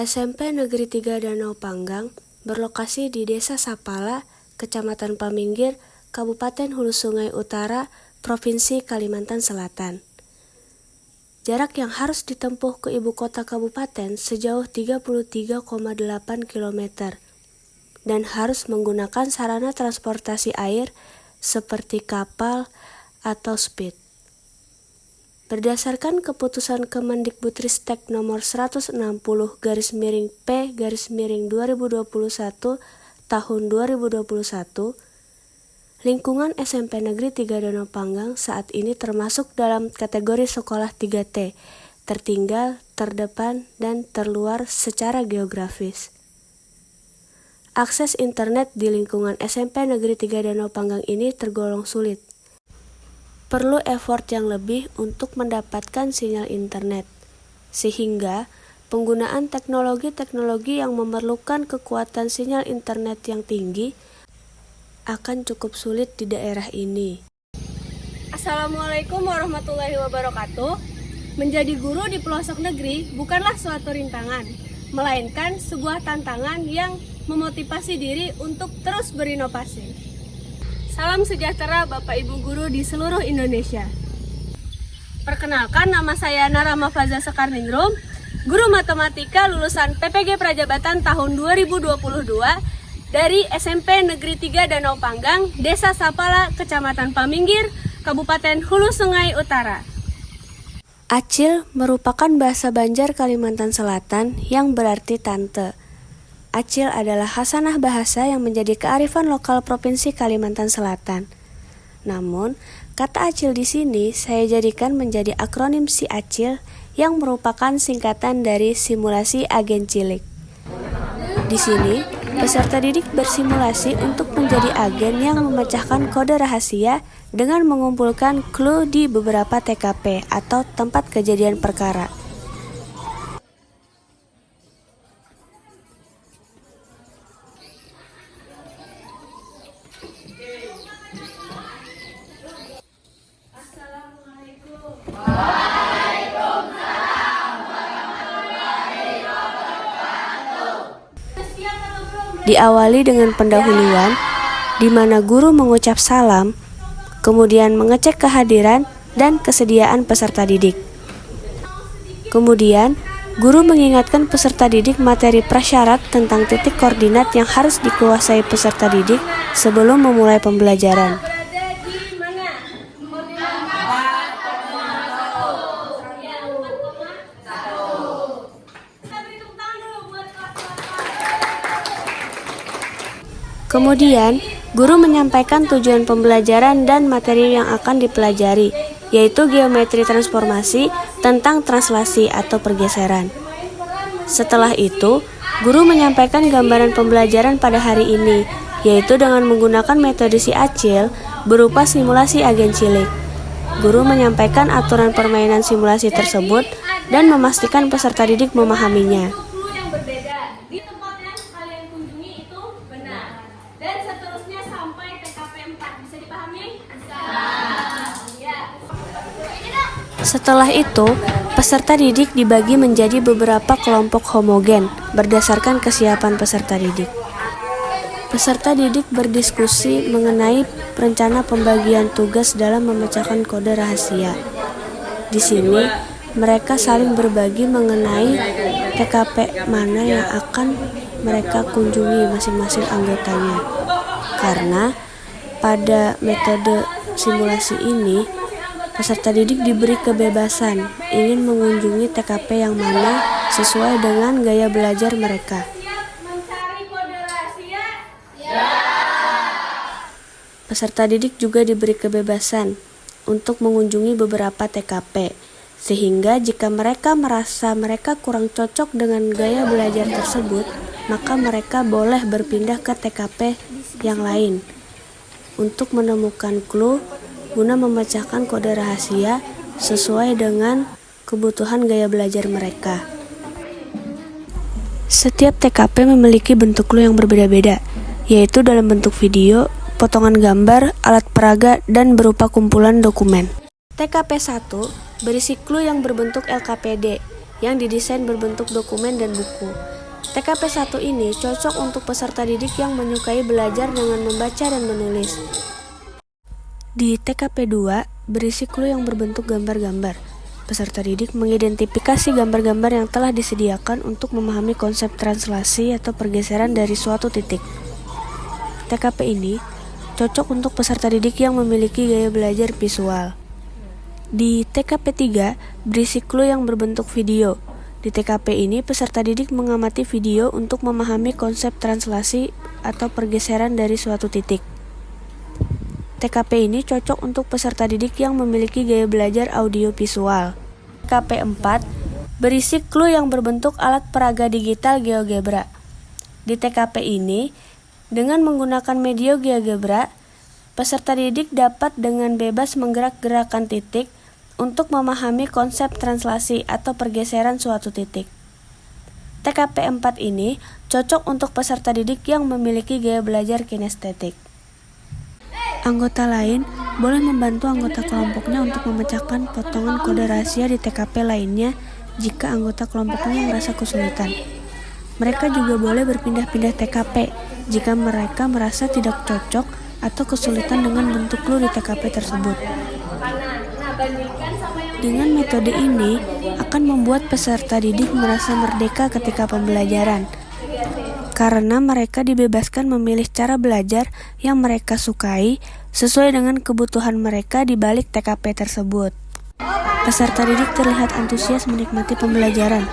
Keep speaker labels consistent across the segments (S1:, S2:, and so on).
S1: SMP Negeri 3 Danau Panggang berlokasi di Desa Sapala, Kecamatan Paminggir, Kabupaten Hulu Sungai Utara, Provinsi Kalimantan Selatan. Jarak yang harus ditempuh ke ibu kota kabupaten sejauh 33,8 km dan harus menggunakan sarana transportasi air seperti kapal atau speed. Berdasarkan keputusan Kemendikbudristek nomor 160/P/2021 tahun 2021, lingkungan SMP Negeri 3 Danau Panggang saat ini termasuk dalam kategori sekolah 3T, tertinggal, terdepan, dan terluar secara geografis. Akses internet di lingkungan SMP Negeri 3 Danau Panggang ini tergolong sulit. Perlu effort yang lebih untuk mendapatkan sinyal internet, sehingga penggunaan teknologi-teknologi yang memerlukan kekuatan sinyal internet yang tinggi akan cukup sulit di daerah ini.
S2: Assalamualaikum warahmatullahi wabarakatuh. Menjadi guru di pelosok negeri bukanlah suatu rintangan, melainkan sebuah tantangan yang memotivasi diri untuk terus berinovasi. Salam sejahtera Bapak Ibu Guru di seluruh Indonesia. Perkenalkan, nama saya Narama Faza Sekarningrum, Guru Matematika lulusan PPG Prajabatan tahun 2022 dari SMP Negeri 3 Danau Panggang, Desa Sapala, Kecamatan Paminggir, Kabupaten Hulu Sungai Utara.
S1: Acil merupakan bahasa Banjar Kalimantan Selatan yang berarti tante. Acil adalah khasanah bahasa yang menjadi kearifan lokal Provinsi Kalimantan Selatan. Namun, kata Acil di sini saya jadikan menjadi akronim Si Acil yang merupakan singkatan dari simulasi agen cilik. Di sini, peserta didik bersimulasi untuk menjadi agen yang memecahkan kode rahasia dengan mengumpulkan clue di beberapa TKP atau tempat kejadian perkara. Diawali dengan pendahuluan, di mana guru mengucap salam, kemudian mengecek kehadiran dan kesediaan peserta didik. Kemudian, guru mengingatkan peserta didik materi prasyarat tentang titik koordinat yang harus dikuasai peserta didik sebelum memulai pembelajaran. Kemudian, guru menyampaikan tujuan pembelajaran dan materi yang akan dipelajari, yaitu geometri transformasi tentang translasi atau pergeseran. Setelah itu, guru menyampaikan gambaran pembelajaran pada hari ini, yaitu dengan menggunakan metode Si Acil berupa simulasi agen cilik. Guru menyampaikan aturan permainan simulasi tersebut dan memastikan peserta didik memahaminya.
S2: Dan seterusnya sampai TKP 4. Bisa dipahami? Bisa.
S1: Setelah itu, peserta didik dibagi menjadi beberapa kelompok homogen berdasarkan kesiapan peserta didik. Peserta didik berdiskusi mengenai rencana pembagian tugas dalam memecahkan kode rahasia. Di sini, mereka saling berbagi mengenai TKP mana yang akan mereka kunjungi masing-masing anggotanya. Karena pada metode simulasi ini, peserta didik diberi kebebasan ingin mengunjungi TKP yang mana sesuai dengan gaya belajar mereka. Peserta didik juga diberi kebebasan untuk mengunjungi beberapa TKP, sehingga jika mereka merasa mereka kurang cocok dengan gaya belajar tersebut, maka mereka boleh berpindah ke TKP yang lain untuk menemukan clue guna memecahkan kode rahasia sesuai dengan kebutuhan gaya belajar mereka. Setiap TKP memiliki bentuk clue yang berbeda-beda, yaitu dalam bentuk video, potongan gambar, alat peraga, dan berupa kumpulan dokumen. TKP 1 berisi clue yang berbentuk LKPD, yang didesain berbentuk dokumen dan buku. TKP 1 ini cocok untuk peserta didik yang menyukai belajar dengan membaca dan menulis. Di TKP 2 berisi clue yang berbentuk gambar-gambar. Peserta didik mengidentifikasi gambar-gambar yang telah disediakan untuk memahami konsep translasi atau pergeseran dari suatu titik. TKP ini cocok untuk peserta didik yang memiliki gaya belajar visual. Di TKP 3 berisi clue yang berbentuk video. Di TKP ini peserta didik mengamati video untuk memahami konsep translasi atau pergeseran dari suatu titik. TKP ini cocok untuk peserta didik yang memiliki gaya belajar audiovisual. TKP 4 berisi clue yang berbentuk alat peraga digital GeoGebra. Di TKP ini, dengan menggunakan media GeoGebra, peserta didik dapat dengan bebas menggerak-gerakan titik untuk memahami konsep translasi atau pergeseran suatu titik. TKP 4 ini cocok untuk peserta didik yang memiliki gaya belajar kinestetik. Anggota lain boleh membantu anggota kelompoknya untuk memecahkan potongan kode rahasia di TKP lainnya jika anggota kelompoknya merasa kesulitan. Mereka juga boleh berpindah-pindah TKP jika mereka merasa tidak cocok atau kesulitan dengan bentuk clue di TKP tersebut. Dengan metode ini akan membuat peserta didik merasa merdeka ketika pembelajaran, karena mereka dibebaskan memilih cara belajar yang mereka sukai sesuai dengan kebutuhan mereka di balik TKP tersebut. Peserta didik terlihat antusias menikmati pembelajaran,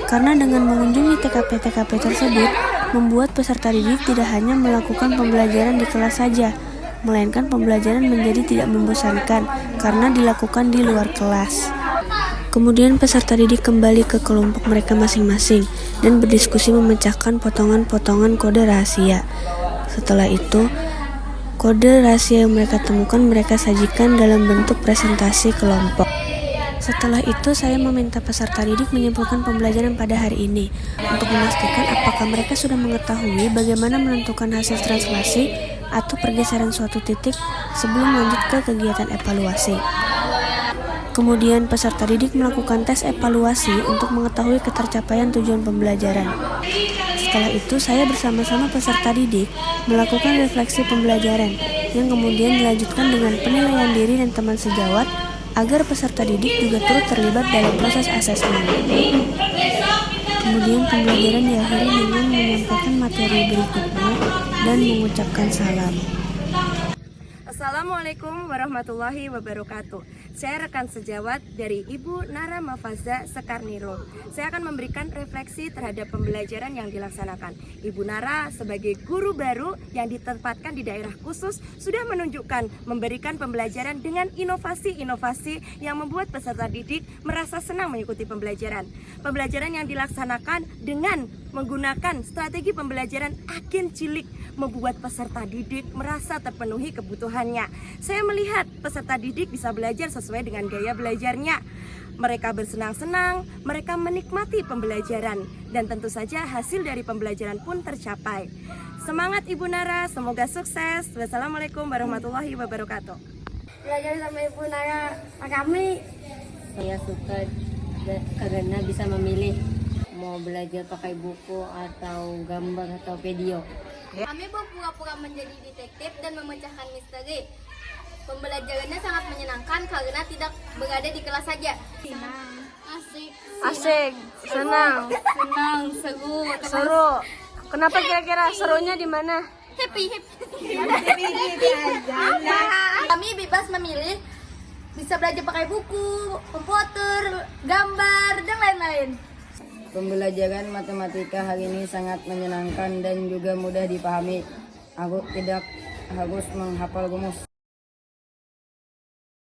S1: karena dengan mengunjungi TKP-TKP tersebut, membuat peserta didik tidak hanya melakukan pembelajaran di kelas saja, melainkan pembelajaran menjadi tidak membosankan karena dilakukan di luar kelas. Kemudian peserta didik kembali ke kelompok mereka masing-masing dan berdiskusi memecahkan potongan-potongan kode rahasia. Setelah itu, kode rahasia yang mereka temukan mereka sajikan dalam bentuk presentasi kelompok. Setelah itu, saya meminta peserta didik menyimpulkan pembelajaran pada hari ini untuk memastikan apakah mereka sudah mengetahui bagaimana menentukan hasil translasi atau pergeseran suatu titik sebelum lanjut ke kegiatan evaluasi. Kemudian peserta didik melakukan tes evaluasi untuk mengetahui ketercapaian tujuan pembelajaran. Setelah itu, saya bersama-sama peserta didik melakukan refleksi pembelajaran yang kemudian dilanjutkan dengan penilaian diri dan teman sejawat agar peserta didik juga turut terlibat dalam proses asesmen. Kemudian pembelajaran diakhiri dengan menyampaikan materi berikutnya dan mengucapkan salam.
S3: Assalamualaikum warahmatullahi wabarakatuh. Saya rekan sejawat dari Ibu Nara Mafaza Sekarniro. Saya akan memberikan refleksi terhadap pembelajaran yang dilaksanakan. Ibu Nara sebagai guru baru yang ditempatkan di daerah khusus sudah menunjukkan memberikan pembelajaran dengan inovasi-inovasi yang membuat peserta didik merasa senang mengikuti pembelajaran. Pembelajaran yang dilaksanakan dengan menggunakan strategi pembelajaran agen cilik membuat peserta didik merasa terpenuhi kebutuhannya. Saya melihat peserta didik bisa belajar sesuai dengan gaya belajarnya. Mereka bersenang-senang, mereka menikmati pembelajaran, dan tentu saja hasil dari pembelajaran pun tercapai. Semangat Ibu Nara, semoga sukses. Wassalamualaikum warahmatullahi wabarakatuh.
S2: Belajar sama Ibu Nara kami.
S4: Saya suka karena bisa memilih mau belajar pakai buku atau gambar atau video.
S5: Kami berpura-pura menjadi detektif dan memecahkan misteri. Pembelajarannya sangat menyenangkan karena tidak berada di kelas saja.
S2: Asik, senang, seru. Kenapa kira-kira serunya di mana?
S5: Happy. Kami bebas memilih, bisa belajar pakai buku, komputer, gambar, dan lain-lain.
S4: Pembelajaran matematika hari ini sangat menyenangkan dan juga mudah dipahami. Aku tidak harus menghafal rumus.